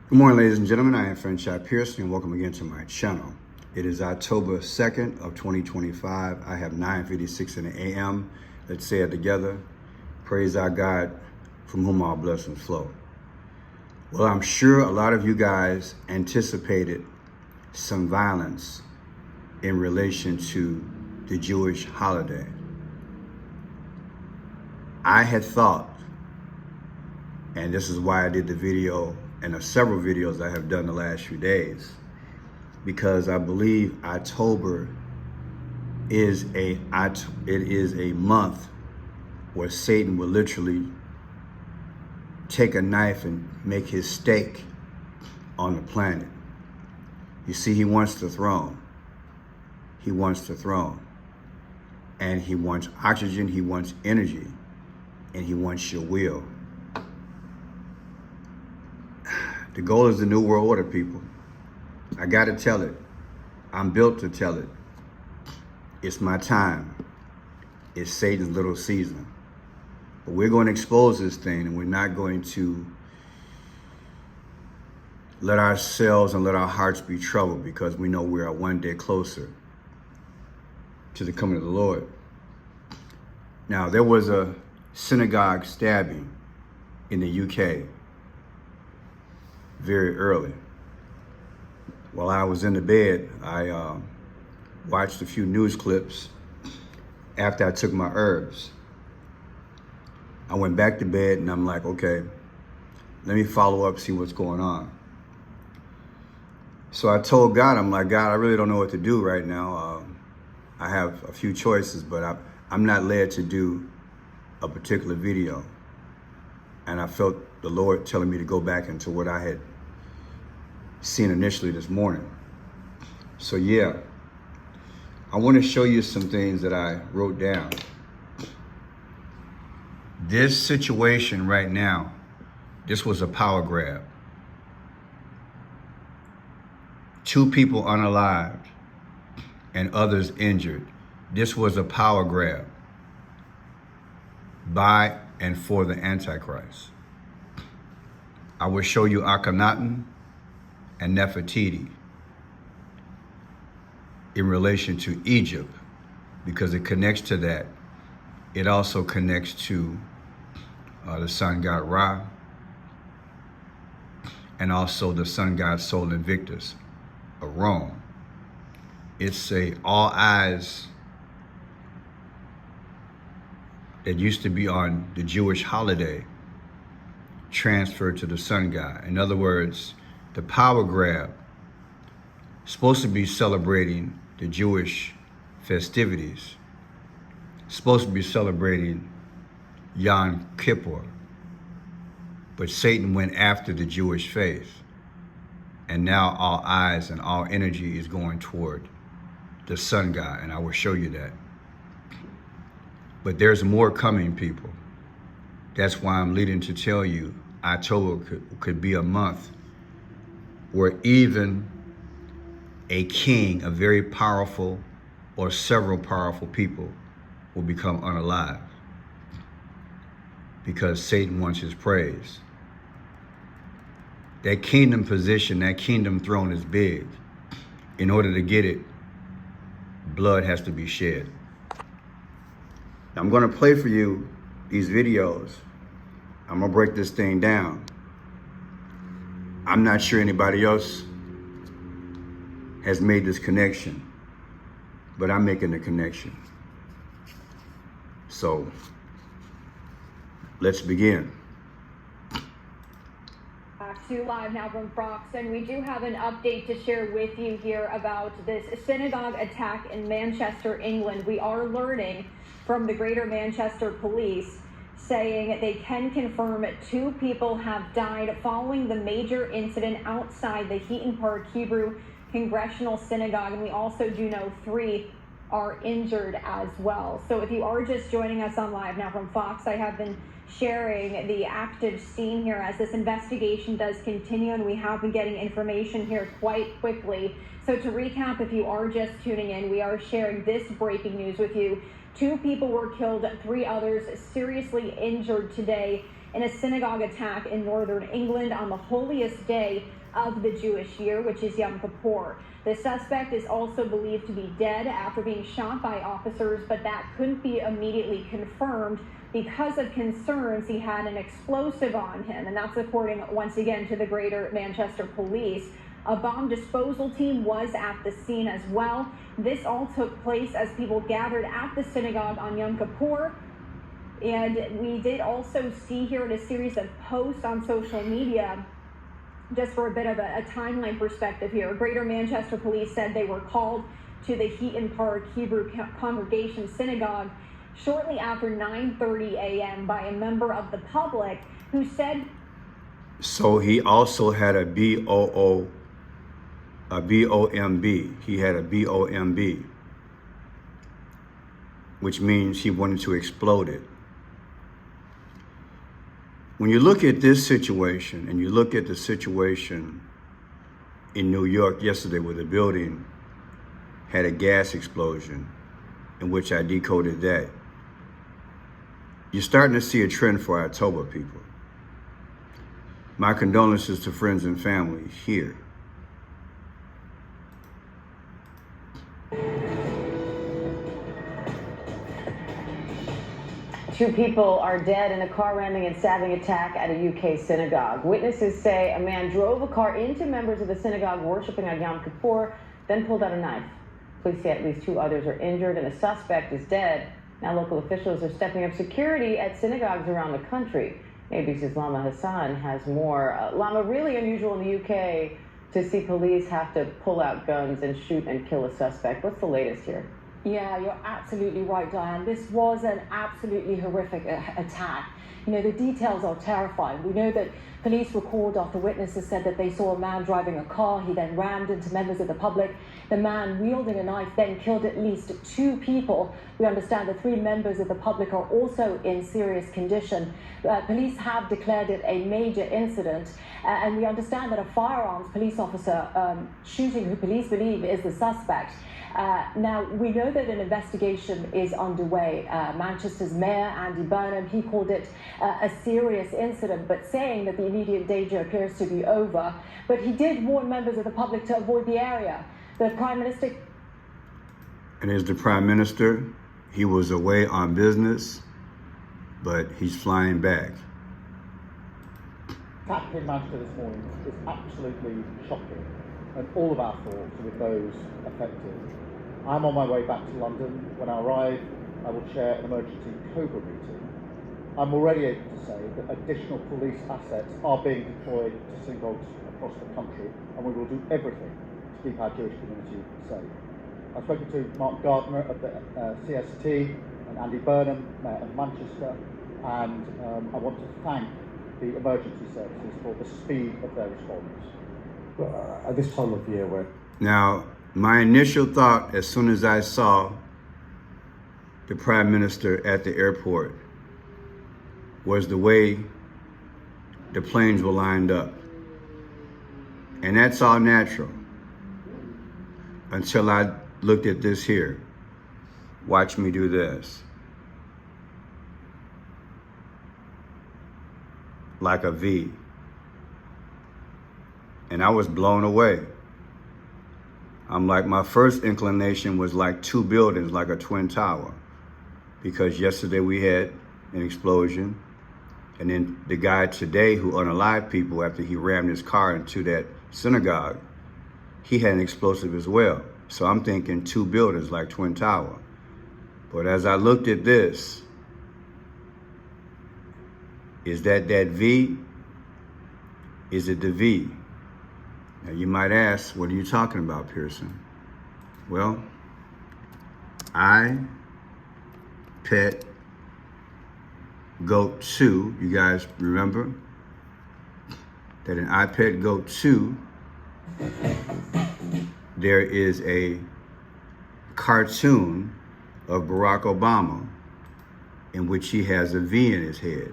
Good morning, ladies and gentlemen. I am Franchise Pearson, and welcome again to my channel. It is October 2nd of 2025. I have 9:56 in the a.m. Let's say it together. Praise our God, from whom all blessings flow. Well, I'm sure a lot of you guys anticipated some violence in relation to the Jewish holiday. I had thought, and this is why I did the video and the several videos I have done the last few days, because I believe October is a month where Satan will literally take a knife and make his stake on the planet. You see, he wants the throne. He wants the throne. And he wants oxygen, he wants energy, and he wants your will. The goal is the New World Order, people. I gotta tell it. I'm built to tell it. It's my time. It's Satan's little season. But we're going to expose this thing, and we're not going to let ourselves and let our hearts be troubled, because we know we are one day closer to the coming of the Lord. Now, there was a synagogue stabbing in the UK very early. While I was in the bed, I watched a few news clips after I took my herbs. I went back to bed and I'm like, okay, let me follow up, see what's going on. So I told God, I'm like, God, I really don't know what to do right now. I have a few choices, but I'm not led to do a particular video. And I felt the Lord telling me to go back into what I had seen initially this morning. So yeah, I want to show you some things that I wrote down. This situation right now, this was a power grab. 2 people unalived and others injured. This was a power grab by and for the Antichrist. I will show you Akhenaten and Nefertiti in relation to Egypt, because it connects to that. It also connects to the sun god Ra, and also the sun god Sol Invictus of Rome. It's all eyes that used to be on the Jewish holiday transferred to the sun god. In other words, the power grab supposed to be celebrating the Jewish festivities, supposed to be celebrating Yom Kippur, but Satan went after the Jewish faith, and now all eyes and all energy is going toward the sun god, and I will show you that. But there's more coming, people. That's why I'm leading to tell you October could be a month where even a king, a very powerful or several powerful people, will become unalive, because Satan wants his praise. That kingdom position, that kingdom throne is big. In order to get it, blood has to be shed. Now, I'm going to play for you these videos. I'm going to break this thing down. I'm not sure anybody else has made this connection, but I'm making the connection. So let's begin. Back to live now from Fox, and we do have an update to share with you here about this synagogue attack in Manchester, England. We are learning from the Greater Manchester Police, saying they can confirm 2 people have died following the major incident outside the Heaton Park Hebrew Congregational Synagogue, and we also do know 3 are injured as well. So if you are just joining us on live now from Fox, I have been sharing the active scene here as this investigation does continue, and we have been getting information here quite quickly. So to recap, if you are just tuning in, we are sharing this breaking news with you. 2 people were killed, 3 others seriously injured today in a synagogue attack in northern England on the holiest day of the Jewish year, which is Yom Kippur. The suspect is also believed to be dead after being shot by officers, but that couldn't be immediately confirmed because of concerns he had an explosive on him, and that's according once again to the Greater Manchester Police. A bomb disposal team was at the scene as well. This all took place as people gathered at the synagogue on Yom Kippur. And we did also see here in a series of posts on social media, just for a bit of a timeline perspective here, Greater Manchester Police said they were called to the Heaton Park Hebrew Congregation Synagogue shortly after 9:30 a.m. by a member of the public who said... So he also had a B-O-M-B. He had a B-O-M-B, which means he wanted to explode it. When you look at this situation and you look at the situation in New York yesterday where the building had a gas explosion, in which I decoded that, you're starting to see a trend for October, people. My condolences to friends and family here. Two people are dead in a car ramming and stabbing attack at a UK synagogue. Witnesses say a man drove a car into members of the synagogue worshiping on Yom Kippur, then pulled out a knife. Police say at least 2 others are injured and a suspect is dead. Now local officials are stepping up security at synagogues around the country. ABC's Lama Hassan has more. Lama, really unusual in the UK to see police have to pull out guns and shoot and kill a suspect. What's the latest here? Yeah, you're absolutely right, Diane. This was an absolutely horrific attack. You know, the details are terrifying. We know that police were called after witnesses said that they saw a man driving a car. He then rammed into members of the public. The man wielding a knife then killed at least 2 people. We understand that 3 members of the public are also in serious condition. Police have declared it a major incident, and we understand that a firearms police officer shooting who police believe is the suspect. Now, we know that an investigation is underway. Manchester's Mayor, Andy Burnham, he called it a serious incident, but saying that the immediate danger appears to be over. But he did warn members of the public to avoid the area. The Prime Minister... And as the Prime Minister, he was away on business, but he's flying back. Attack in Manchester this morning is absolutely shocking, and all of our thoughts are with those affected. I'm on my way back to London. When I arrive, I will chair an emergency COBRA meeting. I'm already able to say that additional police assets are being deployed to synagogues across the country, and we will do everything to keep our Jewish community safe. I've spoken to Mark Gardner of the CST and Andy Burnham, Mayor of Manchester, and I want to thank the emergency services for the speed of their response. Well, at this time of year where... Now, my initial thought as soon as I saw the Prime Minister at the airport was the way the planes were lined up. And that's all natural until I looked at this here. Watch me do this. Like a V. And I was blown away. I'm like, my first inclination was like 2 buildings, like a twin tower. Because yesterday we had an explosion. And then the guy today who unalived people after he rammed his car into that synagogue, he had an explosive as well. So I'm thinking 2 buildings, like twin tower. But as I looked at this, is that V? Is it the V? Now you might ask, what are you talking about, Pearson? Well, I pet goat 2, you guys remember that in I pet goat 2, there is a cartoon of Barack Obama in which he has a V in his head,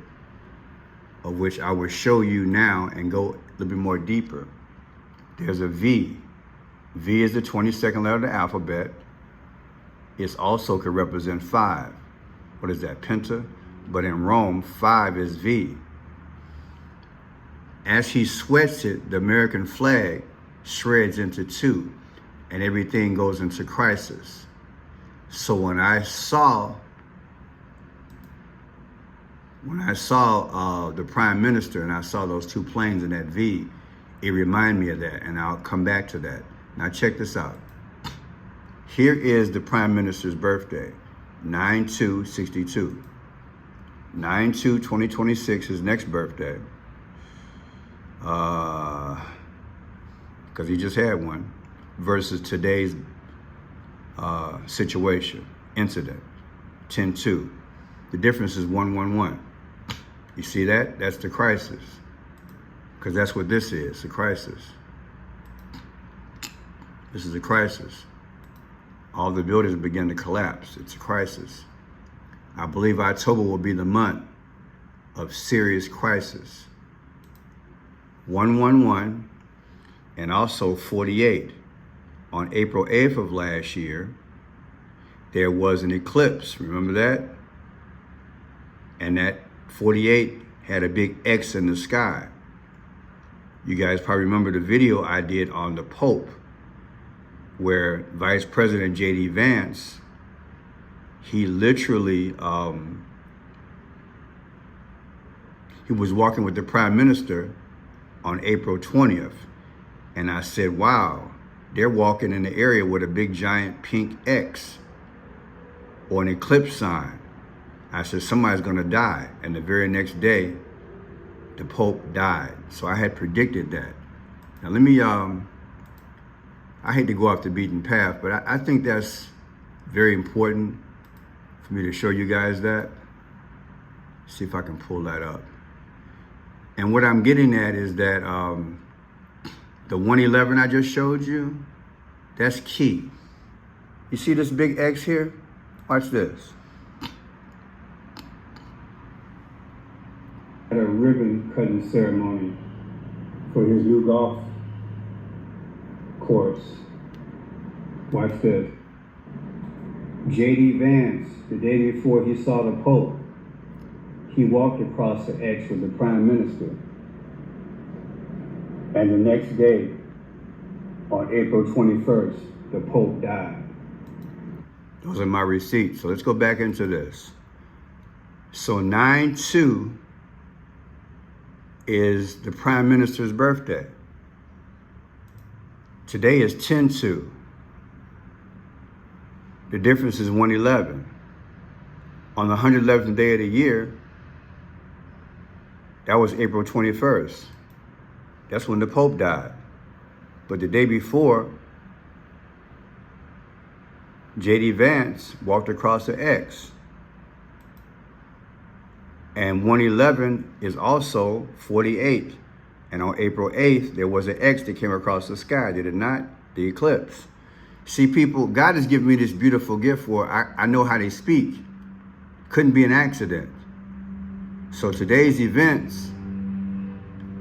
of which I will show you now and go a little bit more deeper. There's a V. V is the 22nd letter of the alphabet. It also could represent 5. What is that, penta? But in Rome, 5 is V. As he sweats it, the American flag shreds into two, and everything goes into crisis. So when I saw the Prime Minister and I saw those two planes in that V, it reminded me of that, and I'll come back to that. Now check this out. Here is the Prime Minister's birthday, 9/2/62. 9/2/2026, his next birthday. Because he just had one, versus today's situation, incident, 10/2. The difference is 111. You see that? That's the crisis. Because that's what this is, a crisis. This is a crisis. All the buildings begin to collapse. It's a crisis. I believe October will be the month of serious crisis. 111 and also 48. On April 8th of last year, there was an eclipse. Remember that? And that 48 had a big X in the sky. You guys probably remember the video I did on the Pope, where Vice President J.D. Vance, he literally, he was walking with the Prime Minister on April 20th. And I said, wow, they're walking in the area with a big giant pink X or an eclipse sign. I said, somebody's gonna die. And the very next day, the Pope died. So I had predicted that. Now let me, I hate to go off the beaten path, but I think that's very important for me to show you guys that. See if I can pull that up. And what I'm getting at is that the 111 I just showed you, that's key. You see this big X here? Watch this. At a ribbon cutting ceremony for his new golf course. Watch this. J.D. Vance, the day before he saw the Pope, he walked across the X with the Prime Minister. And the next day, on April 21st, the Pope died. Those are my receipts. So let's go back into this. So 9/2 is the Prime Minister's birthday. Today is 10/2. The difference is 111. On the 111th day of the year, that was April 21st. That's when the Pope died. But the day before, J.D. Vance walked across the X. And 111 is also 48. And on April 8th, there was an X that came across the sky, did it not? The eclipse. See, people, God has given me this beautiful gift where I know how they speak. Couldn't be an accident. So today's events,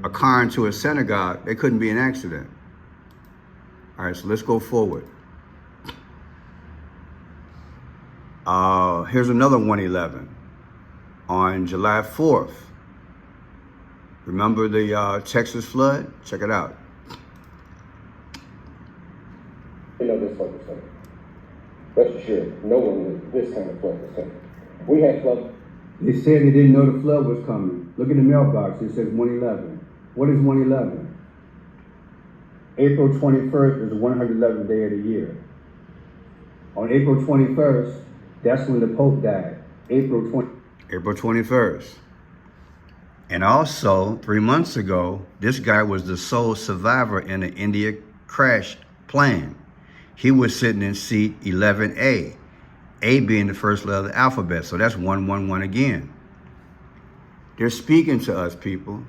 a car into a synagogue, they couldn't be an accident. All right, so let's go forward. Here's another 111 on July 4th. Remember the Texas flood? Check it out. You know this flood was coming. Rest assured, no one knew this kind of flood was coming. We had flood. They said they didn't know the flood was coming. Look in the mailbox, it says 111. What is 111? April 21st is the 111th day of the year. On April 21st, that's when the Pope died. April 21st. And also, 3 months ago, this guy was the sole survivor in an India crash plane. He was sitting in seat 11A, A being the first letter of the alphabet. So that's 111 again. They're speaking to us, people.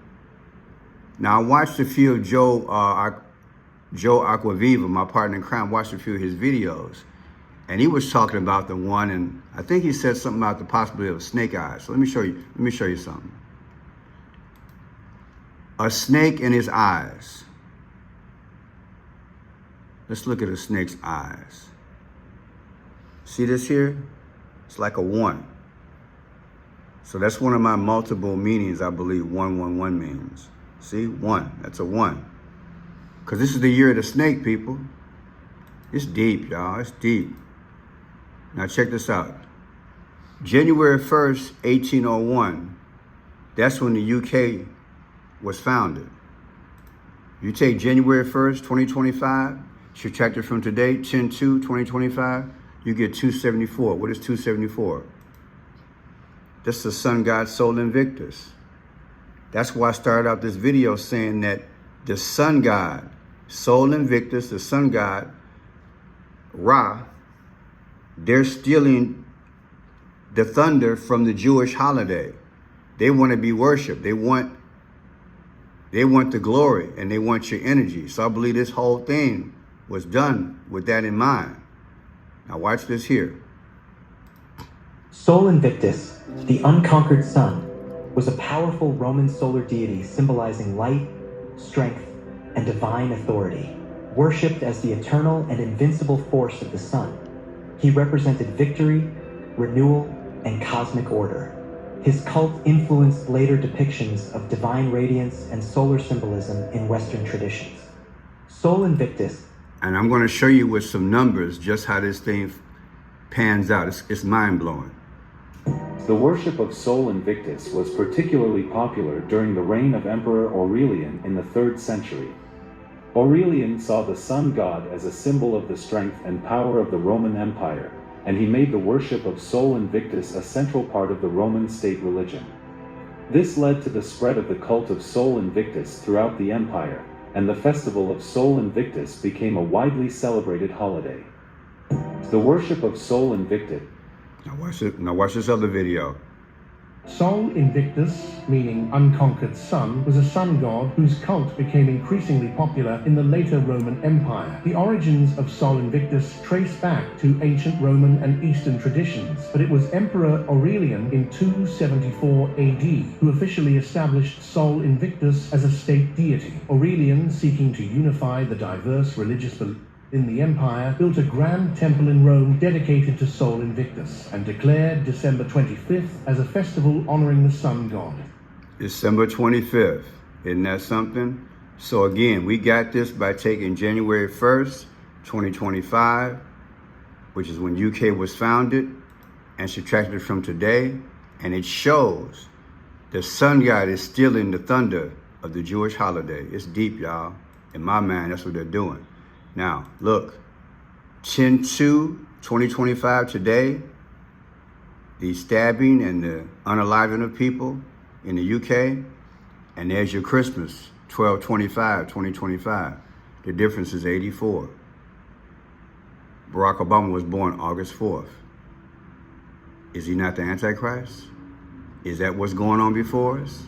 Now, I watched a few of Joe Aquaviva, my partner in crime, watched a few of his videos. And he was talking about the one, and I think he said something about the possibility of snake eyes. So let me show you something. A snake in his eyes. Let's look at a snake's eyes. See this here? It's like a 1. So that's one of my multiple meanings I believe 111 means. See, 1. That's a 1. Because this is the year of the snake, people. It's deep, y'all. It's deep. Now check this out. January 1st, 1801, that's when the UK was founded. You take January 1st, 2025, subtract it from today, 10/2/2025, you get 274. What is 274? That's the sun god Sol Invictus. That's why I started out this video saying that the sun god, Sol Invictus, the sun god, Ra, they're stealing the thunder from the Jewish holiday. They want to be worshipped. They want the glory and they want your energy. So I believe this whole thing was done with that in mind. Now watch this here. Sol Invictus, the unconquered sun, was a powerful Roman solar deity symbolizing light, strength, and divine authority. Worshipped as the eternal and invincible force of the sun, he represented victory, renewal, and cosmic order. His cult influenced later depictions of divine radiance and solar symbolism in Western traditions. Sol Invictus. And I'm going to show you with some numbers just how this thing pans out. It's mind-blowing. The worship of Sol Invictus was particularly popular during the reign of Emperor Aurelian in the 3rd century. Aurelian saw the sun god as a symbol of the strength and power of the Roman Empire, and he made the worship of Sol Invictus a central part of the Roman state religion. This led to the spread of the cult of Sol Invictus throughout the empire, and the festival of Sol Invictus became a widely celebrated holiday. The worship of Sol Invictus. Now watch this other video. Sol Invictus, meaning unconquered sun, was a sun god whose cult became increasingly popular in the later Roman Empire. The origins of Sol Invictus trace back to ancient Roman and Eastern traditions, but it was Emperor Aurelian in 274 AD who officially established Sol Invictus as a state deity. Aurelian, seeking to unify the diverse religious beliefs in the empire, built a grand temple in Rome dedicated to Sol Invictus and declared December 25th as a festival honoring the sun god. December 25th. Isn't that something? So again, we got this by taking January 1st, 2025, which is when UK was founded, and subtracted it from today, and it shows the sun god is stealing the thunder of the Jewish holiday. It's deep, y'all. In my mind, that's what they're doing. Now, look, 10/2/2025 today, the stabbing and the unaliving of people in the UK, and there's your Christmas, 12/25/2025. The difference is 84. Barack Obama was born August 4th. Is he not the Antichrist? Is that what's going on before us?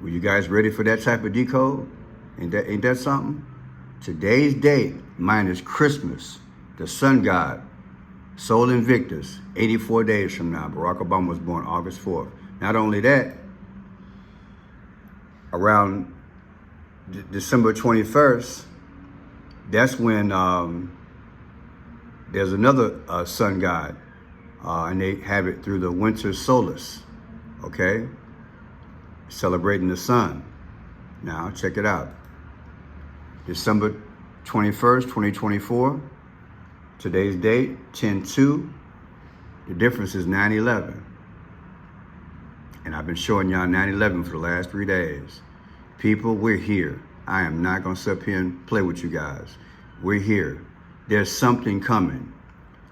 Were you guys ready for that type of decode? Ain't that something? Today's date minus Christmas, the sun god, Sol Invictus, 84 days from now. Barack Obama was born August 4th. Not only that, around December 21st, that's when there's another sun god, and they have it through the winter solstice, okay? Celebrating the sun. Now, check it out. December 21st, 2024. Today's date, 10/2. The difference is 9/11. And I've been showing y'all 9/11 for the last 3 days. People, we're here. I am not gonna sit up here and play with you guys. We're here. There's something coming.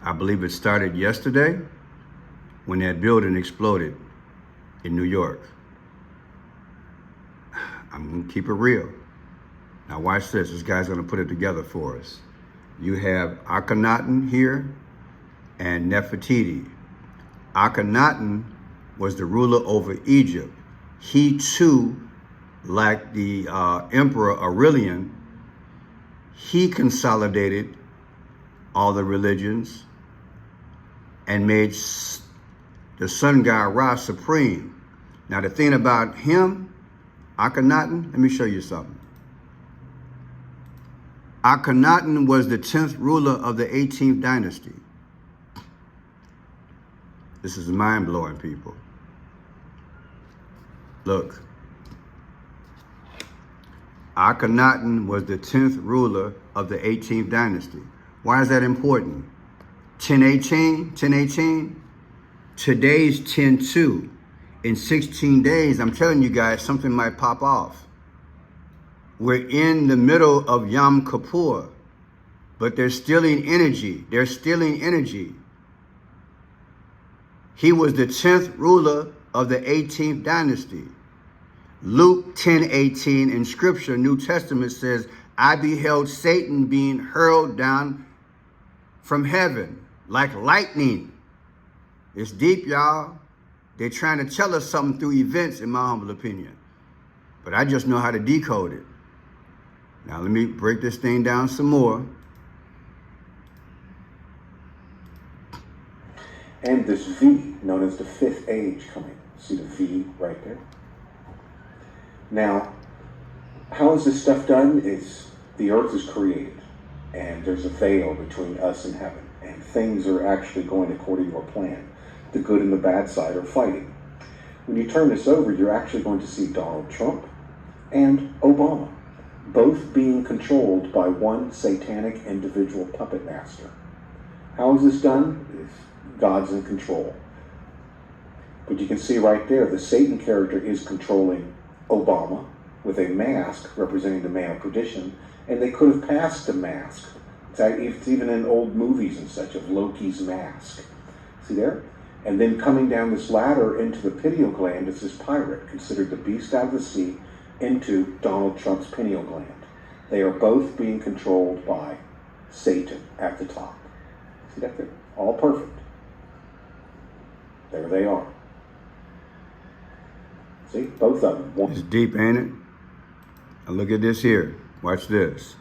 I believe it started yesterday when that building exploded in New York. I'm gonna keep it real. Now watch this. This guy's gonna put it together for us. You have Akhenaten here and Nefertiti. Akhenaten was the ruler over Egypt. He too, like the Emperor Aurelian, he consolidated all the religions and made the sun god Ra supreme. Now the thing about him, Akhenaten, let me show you something. Akhenaten was the 10th ruler of the 18th dynasty. This is mind-blowing, people. Look, Akhenaten was the 10th ruler of the 18th dynasty. Why is that important? 1018. Today's 10-2. In 16 days, I'm telling you guys, something might pop off. We're in the middle of Yom Kippur, but they're stealing energy. They're stealing energy. He was the 10th ruler of the 18th dynasty. Luke 10:18 in Scripture, New Testament says, I beheld Satan being hurled down from heaven like lightning. It's deep, y'all. They're trying to tell us something through events, in my humble opinion. But I just know how to decode it. Now let me break this thing down some more. And this V, known as the fifth age coming. See the V right there? Now, how is this stuff done? Is the earth is created, and there's a veil between us and heaven, and things are actually going according to our plan. The good and the bad side are fighting. When you turn this over, you're actually going to see Donald Trump and Obama, both being controlled by one satanic individual puppet master. How is this done? God's in control. But you can see right there, the Satan character is controlling Obama with a mask representing the man of perdition, and they could have passed the mask. It's even in old movies and such of Loki's mask. See there? And then coming down this ladder into the pineal gland is this pirate, considered the beast out of the sea, into Donald Trump's pineal gland. They are both being controlled by Satan at the top. See that there? All perfect. There they are. See, both of them. It's deep, ain't it? Now look at this here. Watch this.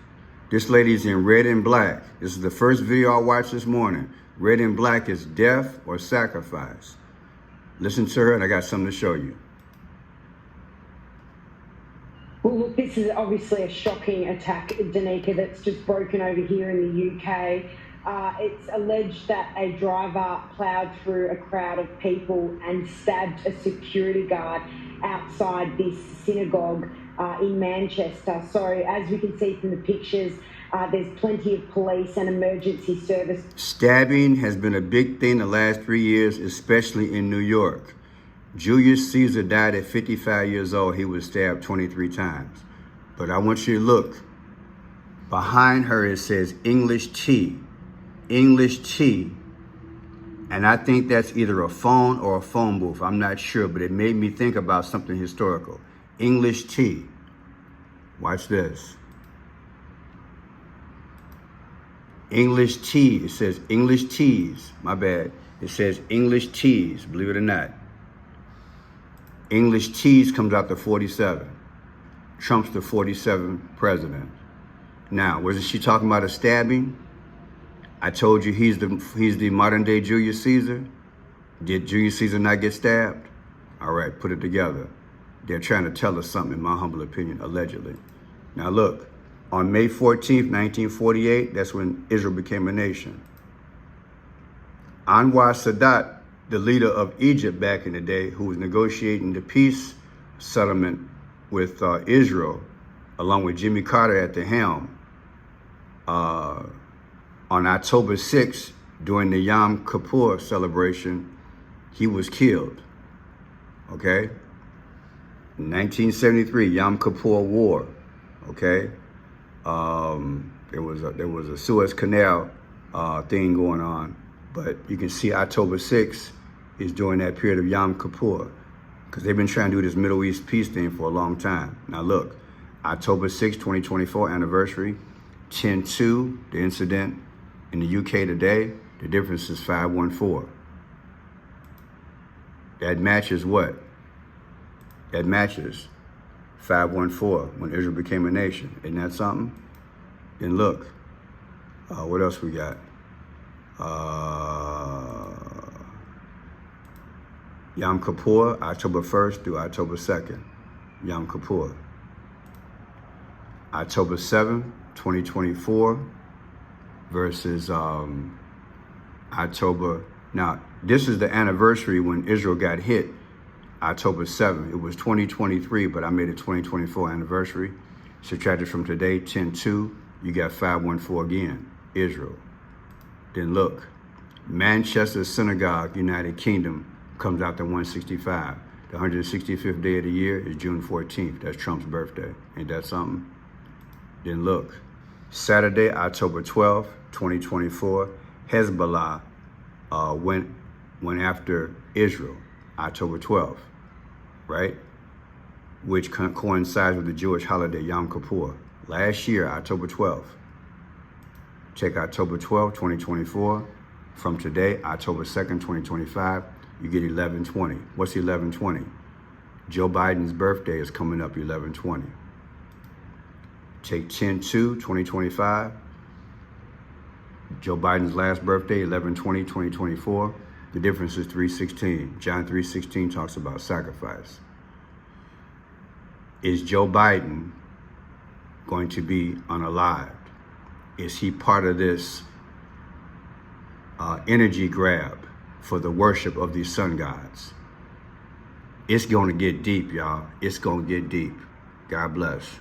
This lady's in red and black. This is the first video I watched this morning. Red and black is death or sacrifice. Listen to her, and I got something to show you. Well, look, this is obviously a shocking attack, Danica, that's just broken over here in the UK. It's alleged that a driver ploughed through a crowd of people and stabbed a security guard outside this synagogue in Manchester. So as we can see from the pictures, there's plenty of police and emergency service. Stabbing has been a big thing the last 3 years, especially in New York. Julius Caesar died at 55 years old. He was stabbed 23 times. But I want you to look. Behind her, it says English tea. English tea. And I think that's either a phone or a phone booth. I'm not sure, but it made me think about something historical. English tea. Watch this. English tea. It says English teas. My bad. It says English teas, believe it or not. English teas comes out to 47. Trump's the 47th president. Now, wasn't she talking about a stabbing? I told you he's the modern day Julius Caesar. Did Julius Caesar not get stabbed? All right, put it together. They're trying to tell us something, in my humble opinion, allegedly. Now look, on May 14th, 1948, that's when Israel became a nation. Anwar Sadat, the leader of Egypt back in the day, who was negotiating the peace settlement with Israel, along with Jimmy Carter at the helm, on October 6th, during the Yom Kippur celebration, he was killed, okay? In 1973, Yom Kippur War, okay? There was a Suez Canal thing going on, but you can see October 6th is during that period of Yom Kippur, because they've been trying to do this Middle East peace thing for a long time. Now look, October 6, 2024 anniversary, 10-2, the incident in the UK today, the difference is 514. That matches what? That matches 514 when Israel became a nation. Isn't that something? Then look, what else we got? Yom Kippur, October 1st through October 2nd. Yom Kippur. October 7th, 2024 versus October. Now, this is the anniversary when Israel got hit, October 7th. It was 2023, but I made it 2024 anniversary. Subtracted from today, 10-2, you got 514 again, Israel. Then look, Manchester Synagogue, United Kingdom, comes out to 165. The 165th day of the year is June 14th. That's Trump's birthday. Ain't that something? Then look, Saturday, October 12th, 2024, Hezbollah went after Israel, October 12th, right? Which coincides with the Jewish holiday Yom Kippur. Last year, October 12th. Check October 12th, 2024. From today, October 2nd, 2025, you get 11/20. What's 11/20? Joe Biden's birthday is coming up 11/20. Take 10/2, 2025. Joe Biden's last birthday, 11/20, 2024. The difference is 3:16. John 3:16 talks about sacrifice. Is Joe Biden going to be unalived? Is he part of this energy grab for the worship of these sun gods? It's going to get deep, y'all. It's going to get deep. God bless.